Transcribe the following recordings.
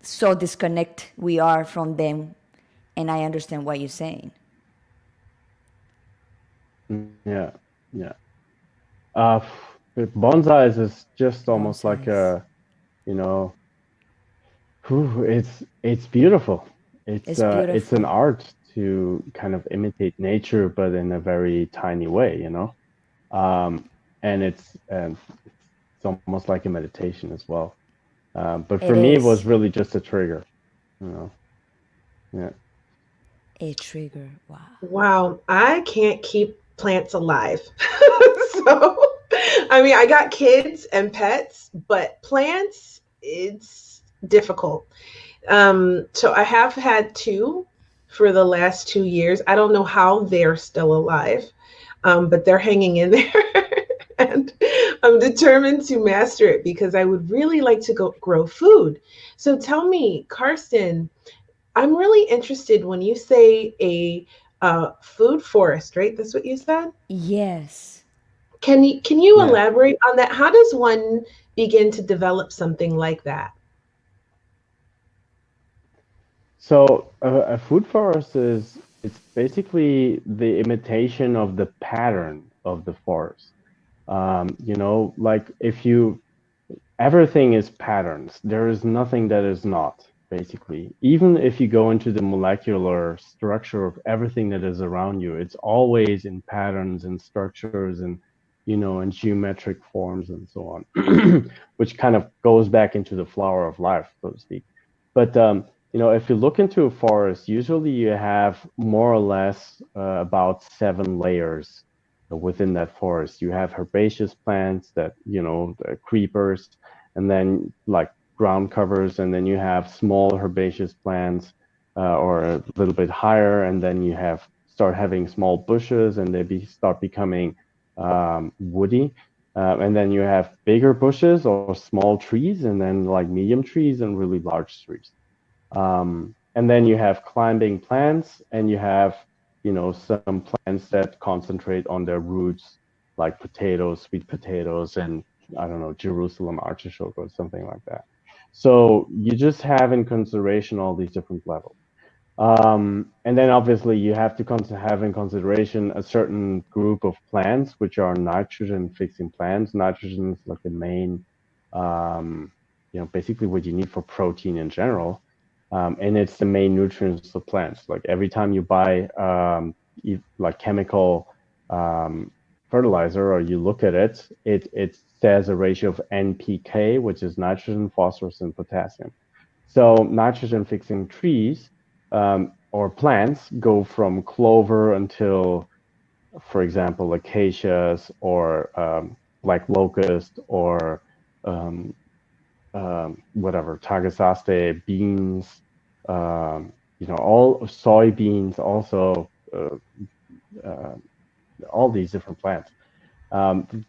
so disconnect we are from them, and I understand what you're saying. Yeah, yeah. Uh, with bonsais is just almost like Bonsais. a, you know, it's beautiful. It's It's an beautiful. art to kind of imitate nature, but in a very tiny way, you know. And it's almost like a meditation as well. But for It me, it was is really just a trigger, you know. Yeah. a trigger. Wow. Wow, I can't keep plants alive. So, I mean, I got kids and pets, but plants, it's difficult. So I have had two for the last 2 years. I don't know how they're still alive, but they're hanging in there. And I'm determined to master it because I would really like to go grow food. So tell me, Karsten, I'm really interested when you say a food forest, right? That's what you said. Yes. Can you Yeah. elaborate on that? How does one begin to develop something like that? So a food forest is it's basically the imitation of the pattern of the forest. You know, like if you everything is patterns. There is nothing that is not, basically. Even if you go into the molecular structure of everything that is around you, it's always in patterns and structures and, you know, and geometric forms and so on, which kind of goes back into the flower of life, so to speak. But you know, if you look into a forest, usually you have more or less about 7 layers within that forest. You have herbaceous plants that, you know, the creepers, and then like ground covers, and then you have small herbaceous plants or a little bit higher, and then you have start having small bushes, and start becoming woody. And then you have bigger bushes or small trees, and then like medium trees and really large trees. And then you have climbing plants, and you have, you know, some plants that concentrate on their roots, like potatoes, sweet potatoes, and I don't know, Jerusalem artichoke or something like that. So you just have in consideration all these different levels. And then obviously you have to have in consideration a certain group of plants, which are nitrogen fixing plants. Nitrogen is like the main, you know, basically what you need for protein in general. And it's the main nutrients of plants. Like every time you buy like chemical um, fertilizer or you look at it, it says a ratio of NPK, which is nitrogen, phosphorus, and potassium. So nitrogen fixing trees or plants go from clover until, for example, acacias or like locust or um, whatever, tagasaste, beans, you know, all soybeans, also uh, all these different plants.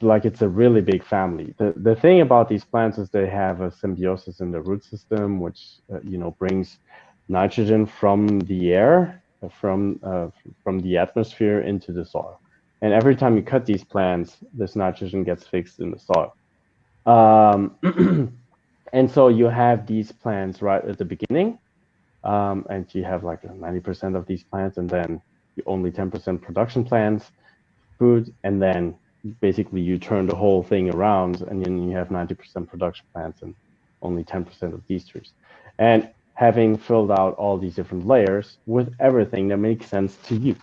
Like it's a really big family. The thing about these plants is they have a symbiosis in the root system, which you know, brings nitrogen from the air, from the atmosphere into the soil. And every time you cut these plants, this nitrogen gets fixed in the soil. And so you have these plants right at the beginning, and you have like 90% of these plants, and then you only 10% production plants, food, and then basically you turn the whole thing around, and then you have 90% production plants and only 10% of these trees. And having filled out all these different layers with everything that makes sense to you,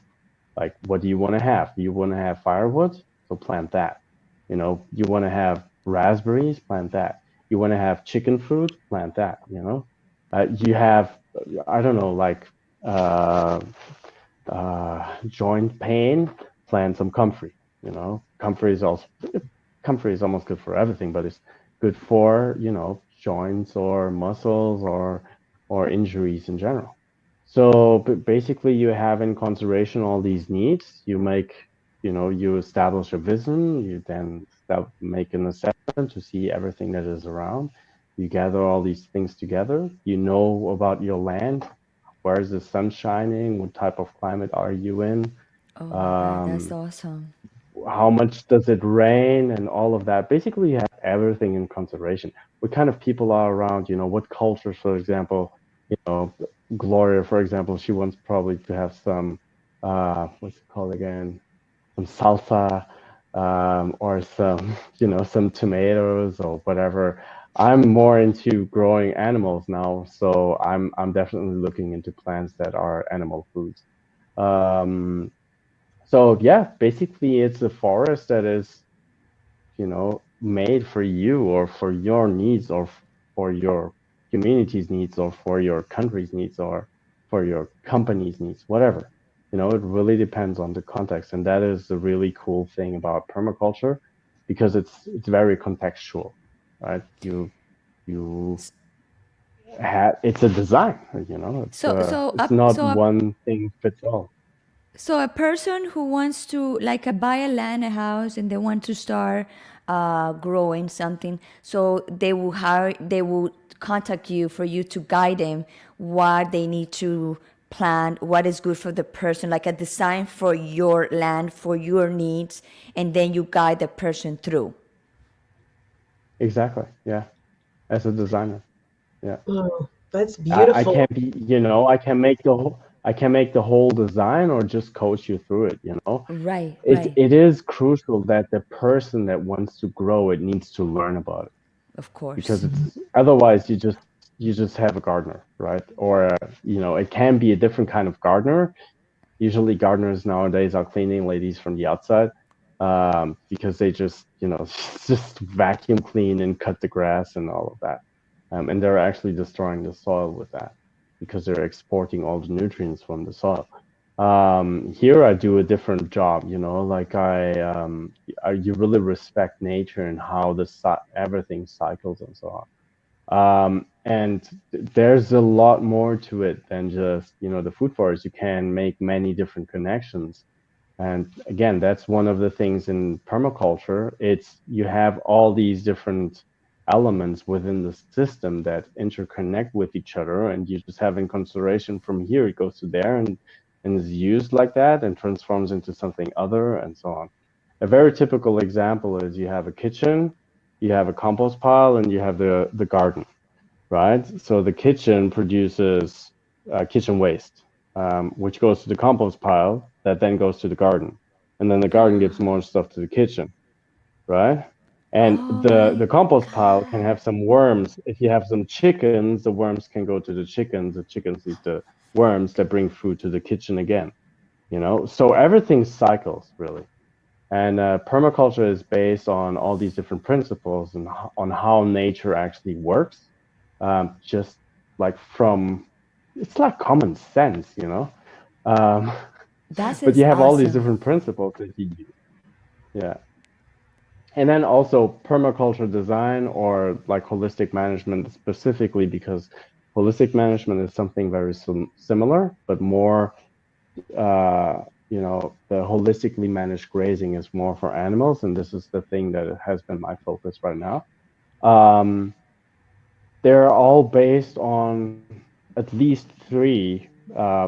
like what do you want to have? Do you want to have firewood? So plant that. You know, you want to have raspberries? Plant that. You want to have chicken food? Plant that. You know, you have, I don't know, like uh, joint pain? Plant some comfrey. You know, comfrey is almost good for everything, but it's good for, you know, joints or muscles or injuries in general. So basically, you have in consideration all these needs. You make, you know, you establish a vision. You then make an assessment to see everything that is around. You gather all these things together. You know about your land. Where is the sun shining? What type of climate are you in? Oh my God, that's Um, awesome. how much does it rain? And all of that. Basically, you have everything in consideration. What kind of people are around, what cultures, for example, you know, Gloria, for example, she wants probably to have some, what's it called again? Some salsa, or some, some tomatoes or whatever. I'm more into growing animals now, so I'm definitely looking into plants that are animal foods. Um, so yeah, basically it's a forest that is, made for you or for your needs or for your community's needs or for your country's needs or for your company's needs, whatever. It really depends on the context, and that is the really cool thing about permaculture because it's very contextual, right? You have it's a design, So so it's up not so a one thing fits all. so a person who wants to like buy a land, a house, and they want to start growing something, so they will contact you for you to guide them what they need to plant, what is good for the person, like a design for your land, for your needs, and then you guide the person through. Exactly. Yeah. As a designer. Yeah. Oh, that's I beautiful. can't be, I can make the whole design or just coach you through it. Right, It right. it is crucial that the person that wants to grow it needs to learn about it Of because course. it's otherwise you just have a gardener, right? Or it can be a different kind of gardener. Usually gardeners nowadays are cleaning ladies from the outside, because they just, just vacuum clean and cut the grass and all of that. And they're actually destroying the soil with that because they're exporting all the nutrients from the soil. Here I do a different job, like you really respect nature and how everything cycles and so on. And there's a lot more to it than just, the food forest. You can make many different connections. And again, that's one of the things in permaculture. It's you have all these different elements within the system that interconnect with each other, and you just have in consideration from here, it goes to there and is used like that and transforms into something other and so on. A very typical example is you have a kitchen, you have a compost pile, and you have the garden, right? So the kitchen produces kitchen waste, which goes to the compost pile that then goes to the garden. And then the garden gives more stuff to the kitchen, right? And Oh the my compost pile can God. have some worms. If you have some chickens, the worms can go to the chickens. The chickens eat the worms that bring food to the kitchen again. So everything cycles really. And permaculture is based on all these different principles and on how nature actually works. Just like it's like common sense. Um, That but you is have all these awesome. different principles that you use. Yeah. And then also permaculture design or like holistic management specifically because holistic management is something very similar, but more, the holistically managed grazing is more for animals. And this is the thing that has been my focus right now. Um, they're all based on at least three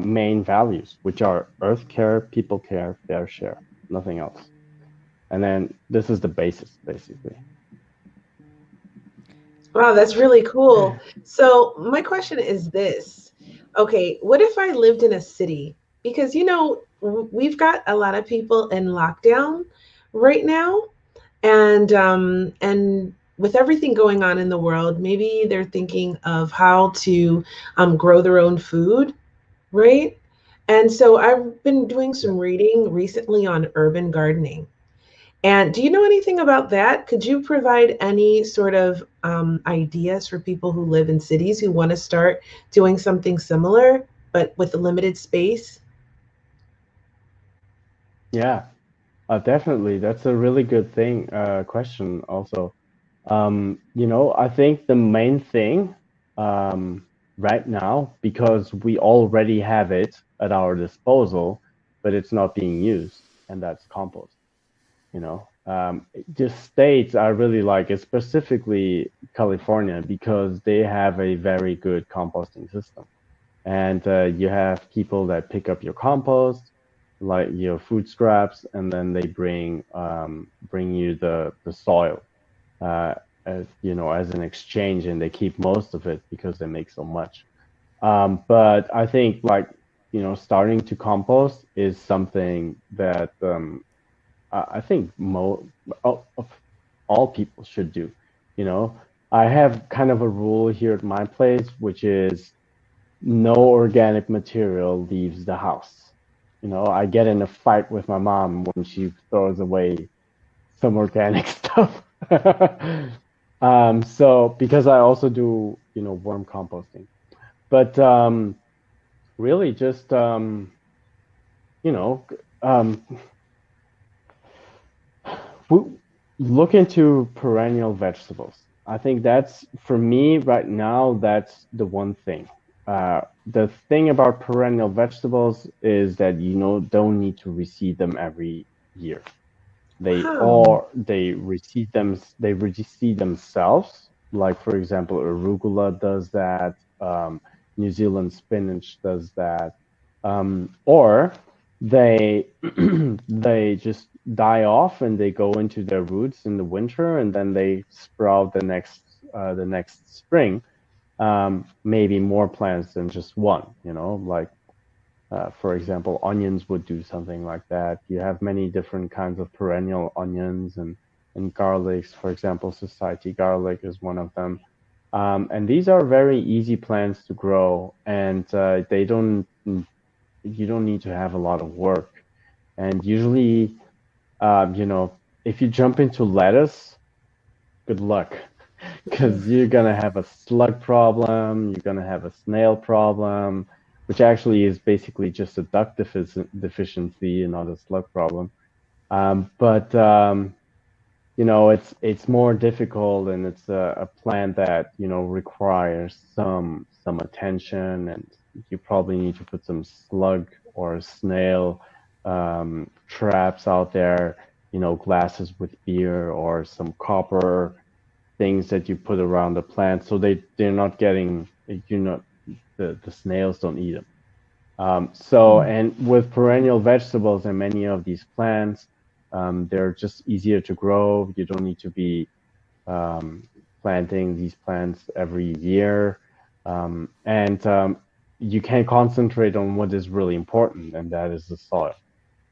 main values, which are earth care, people care, fair share, nothing else. And then this is the basis, basically. Wow, that's really cool. So, my question is this. Okay, what if I lived in a city? Because, we've got a lot of people in lockdown right now. And with everything going on in the world, maybe they're thinking of how to grow their own food, right? And so I've been doing Yeah. some reading recently on urban gardening. And do you know anything about that? Could you provide any sort of ideas for people who live in cities who want to start doing something similar, but with a limited space? Yeah, definitely. That's a really good question also. I think the main thing right now, because we already have it at our disposal, but it's not being used, and that's compost. The states I really like it, specifically California, because they have a very good composting system. And you have people that pick up your compost, like your food scraps, and then they bring you the soil. as you know, as an exchange, and they keep most of it because they make so much. But I think like, you know, starting to compost is something that I think of all people should do. You know, I have kind of a rule here at my place, which is no organic material leaves the house. You know, I get in a fight with my mom when she throws away some organic stuff. So because I also do, you know, worm composting, but really just you know, um, look into perennial vegetables. I think that's for me right now. That's the one thing. The thing about perennial vegetables is that you know don't need to reseed them every year. Wow. They reseed them. They reseed themselves. Like for example, arugula does that. New Zealand spinach does that. Or they they just die off and they go into their roots in the winter and then they sprout the next spring. Maybe more plants than just one. You know, like for example, onions would do something like that. You have many different kinds of perennial onions and garlics. For example, society garlic is one of them. And these are very easy plants to grow, and they don't you don't need to have a lot of work. And usually, you know, if you jump into lettuce, good luck, because you're gonna have a slug problem, you're gonna have a snail problem, which actually is basically just a deficiency and not a slug problem. But you know, it's more difficult, and it's a plant that you know requires some attention, and you probably need to put some slug or snail traps out there. You know, glasses with beer or some copper things that you put around the plant, so they're not getting you know the snails don't eat them. So, and with perennial vegetables and many of these plants, they're just easier to grow. You don't need to be planting these plants every year. And you can concentrate on what is really important, and that is the soil.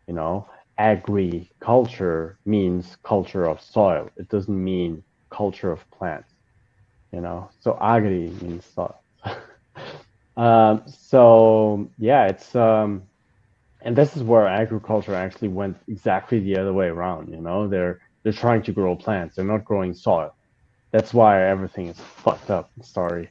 You know, agriculture means culture of soil. It doesn't mean culture of plants, you know. So agri means soil. So yeah, it's and this is where agriculture actually went exactly the other way around. You know, they're trying to grow plants. They're not growing soil. That's why everything is fucked up. Sorry.